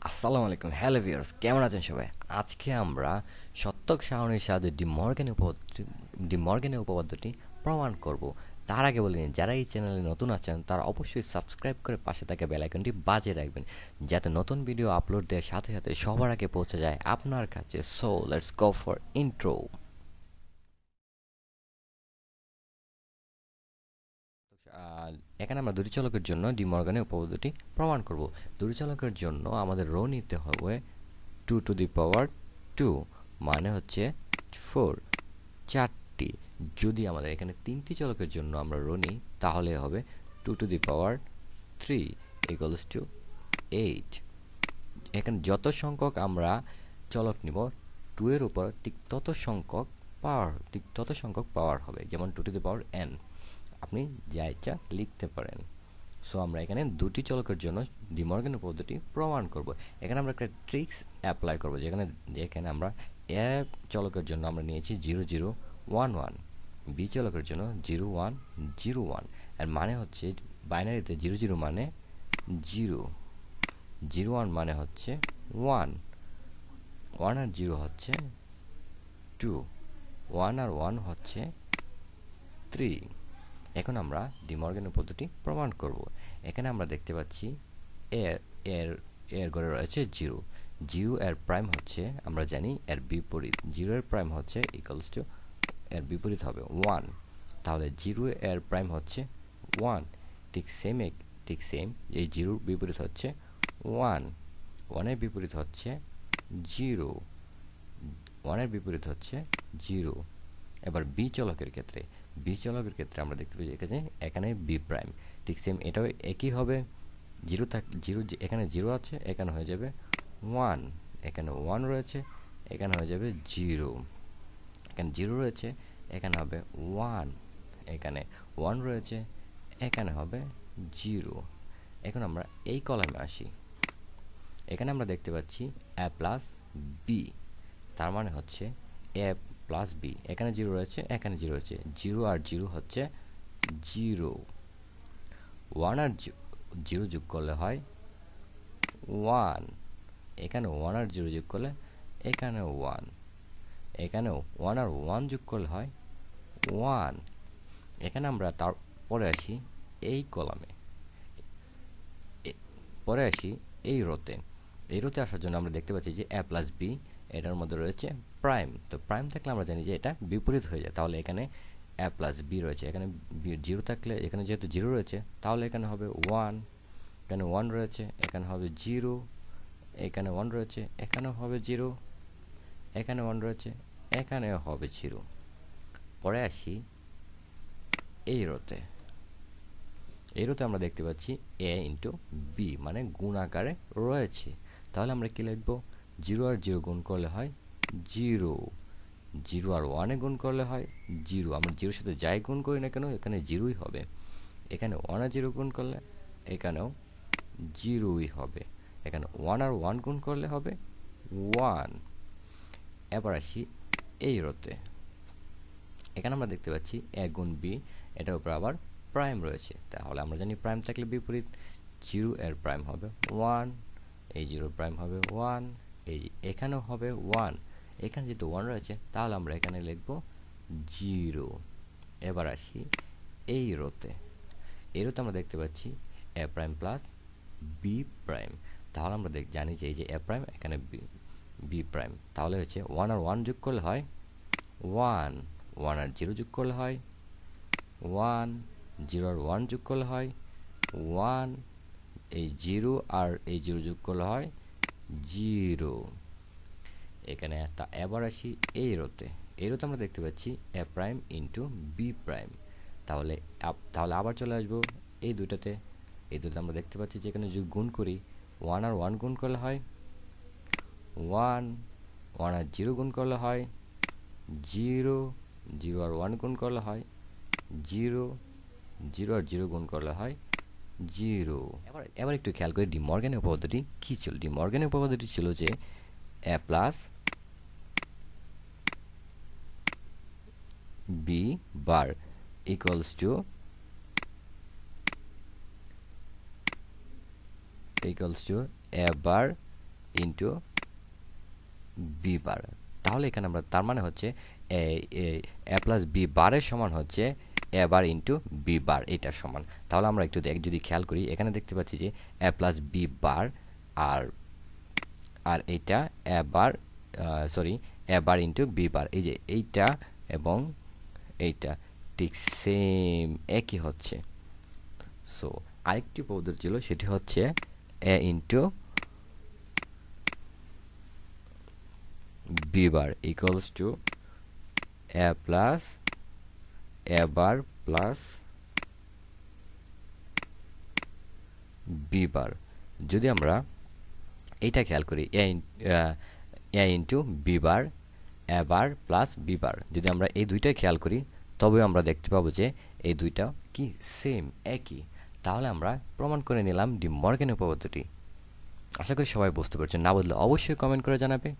আসসালামু আলাইকুম, hello viewers, কেমন আছেন সবাই? আজকে আমরা সত্যক সারণীর সাহায্যে ডিমর্গানের উপপাদ্যটি প্রমাণ করব। তার আগে বলে নিন, যারা এই চ্যানেলে নতুন আছেন তারা অবশ্যই সাবস্ক্রাইব করে পাশে থাকা বেল আইকনটি বাজিয়ে রাখবেন, যাতে নতুন ভিডিও আপলোড দেওয়ার সাথে সাথে সবার আগে পৌঁছে যায় আপনার কাছে। So let's go for intro. এখানে আমরা দুটি চলকের জন্য ডিমর্গানের উপপাদ্যটি প্রমাণ করব। দুটি চলকের জন্য আমাদের রো নিতে হবে 2 to the power 2, মানে হচ্ছে 4, 4টি। যদি আমাদের এখানে তিনটি চলকের জন্য আমরা রো নিই তাহলে হবে 2 to the power 3 equals to 8। এখানে যত সংখ্যক আমরা চলক নিব 2 এর উপর ঠিক তত সংখ্যক পাওয়ার হবে, যেমন 2 to the power n। আপনি যা ইচ্ছা লিখতে পারেন। সো আমরা এখানে দুটি চলকের জন্য ডিমর্গান উপপাদ্যটি প্রমাণ করব। এখানে আমরা একটা ট্রিক্স অ্যাপ্লাই করব, যেখানে আমরা এ চলকের জন্য আমরা নিয়েছি 0011, বি চলকের জন্য 0101। এর মানে হচ্ছে বাইনারিতে 00 মানে 0, 01 মানে হচ্ছে 1, 1 আর 0 হচ্ছে 2, 1 আর 1 হচ্ছে 3। এখন আমরা ডিমর্গানের পদ্ধতি প্রমাণ করব। এখানে আমরা দেখতে পাচ্ছি এর এর এর ঘরে রয়েছে 0, 0 এর প্রাইম হচ্ছে, আমরা জানি এর বিপরীত, 0 এর প্রাইম হচ্ছে ইকুয়ালস টু, এর বিপরীত হবে 1। তাহলে 0 এর প্রাইম হচ্ছে 1, ঠিক সেম এই 0 বিপরীত হচ্ছে 1, 1 এর বিপরীত হচ্ছে 0, 1 এর বিপরীত হচ্ছে 0। এবার বি চলকের ক্ষেত্রে আমরা দেখতে পাই এখানে বি প্রাইম, ঠিক সেম এটাও একই হবে। জিরো, এখানে 0 আছে, এখানে হয়ে যাবে 1, এখানে 1 রয়েছে, এখানে হয়ে যাবে 0, এখানে 0 রয়েছে, এখানে হবে 1, এখানে 1 রয়েছে, এখানে হবে 0। এখন আমরা এই কলামে আসি। এখানে আমরা দেখতে পাচ্ছি এ প্লাস বি, তার মানে হচ্ছে এ প্লাস বি। এখানে 0 রয়েছে, এখানে 0 রয়েছে, 0 আর 0 হচ্ছে 0, 1 আর 0 যোগ করলে হয় 1, এখানে 1 আর 0 যোগ করলে এখানেও 1, এখানেও 1 আর 1 যোগ করলে হয় 1। এখানে আমরা তারপরে আসি এই কলামে, পরে আসি এই রোতে আসার জন্য আমরা দেখতে পাচ্ছি যে এ প্লাস বি, এটার মধ্যে রয়েছে প্রাইম। তো প্রাইম থাকলে আমরা জানি যে এটা বিপরীত হয়ে যায়, তাহলে এখানে এ প্লাস বি রয়েছে, এখানে 0 থাকলে, এখানে যেহেতু 0 রয়েছে তাহলে এখানে হবে 1, এখানে 1 রয়েছে, এখানে হবে 0, এখানে 1 রয়েছে, এখানেও হবে 0, এখানে 1 রয়েছে, এখানেও হবে 0। পরে আসি এই রোতে আমরা দেখতে পাচ্ছি এ ইন্টু বি, মানে গুণ আকারে রয়েছে। তাহলে আমরা কি লিখব? 0 আর 0 গুণ করলে হয় 0, 0 আর 1 গুণ করলে হয় 0। আমরা 0 সাথে যাই গুণ করি না কেন এখানে 0ই হবে। এখানে 1 আর 0 গুণ করলে এখানেও 0ই হবে। এখানে 1 আর 1 গুণ করলে হবে 1। এবার আসি এই রোতে। এখানে আমরা দেখতে পাচ্ছি এ গুণ বি, এটার উপর আবার প্রাইম রয়েছে, তাহলে আমরা জানি প্রাইম থাকলে বিপরীত। 0 এর প্রাইম হবে 1, এই 0 প্রাইম হবে 1, এই এখানেও হবে 1, এখানে যেহেতু 1 রয়েছে তাহলে আমরা এখানে লিখব 0। এবার আসি এই রোতে আমরা দেখতে পাচ্ছি এ প্রাইম প্লাস বি প্রাইম, তাহলে আমরা জানি যে এই যে এ প্রাইম, এখানে বি প্রাইম, তাহলে হচ্ছে 1 আর 1 যোগ করলে হয় 1, 1 আর 0 যোগ করলে হয় 1, 0 আর 1 যোগ করলে হয় 1, এই 0 আর এই 0 যোগ করলে হয় 0। এখানে এবার আসি এই রোতে আমরা দেখতে পাচ্ছি এ প্রাইম ইন্টু বি প্রাইম, তাহলে আবার চলে আসবো এই দুটাতে আমরা দেখতে পাচ্ছি যে এখানে যদি গুণ করি 1 আর 1 গুণ করলে হয় 1, 1 আর 0 গুণ করলে হয় 0, 0 আর 1 গুণ করলে হয় 0, 0 আর 0 গুণ করলে হয় 0। এবার একটু খেয়াল করি ডিমর্গানের উপপাদ্যটি কী ছিল। ডিমর্গানের উপপাদ্যটি ছিল যে A plus B bar equals to a bar into B bar. তাহলে এখানে আমরা তার মানে হচ্ছে এ প্লাস বি বারের সমান হচ্ছে এ বার ইন্টু বি বার, এটার সমান। তাহলে আমরা একটু যদি খেয়াল করি, এখানে দেখতে পাচ্ছি যে এ প্লাস বি বার আর আর এইটা এ বার, সরি, এ বার ইন্টু বি বার, এই যে এইটা এবং এইটা ঠিক সেম একই হচ্ছে। সো আরেকটি পদ্ধতি ছিল, সেটি হচ্ছে A into B bar equals to A plus A bar plus B bar. যদি আমরা এইটা খেয়াল করি, A into B bar, A bar plus B bar, যদি আমরা এই দুইটাই খেয়াল করি, তবে আমরা দেখতে পাবো যে এই দুইটা কি সেম একই। তাহলে আমরা প্রমাণ করে নিলাম ডি মর্গানের উপপাদ্যটি। আশা করি সবাই বুঝতে পারছেন, না বুঝলে অবশ্যই কমেন্ট করে জানাবে।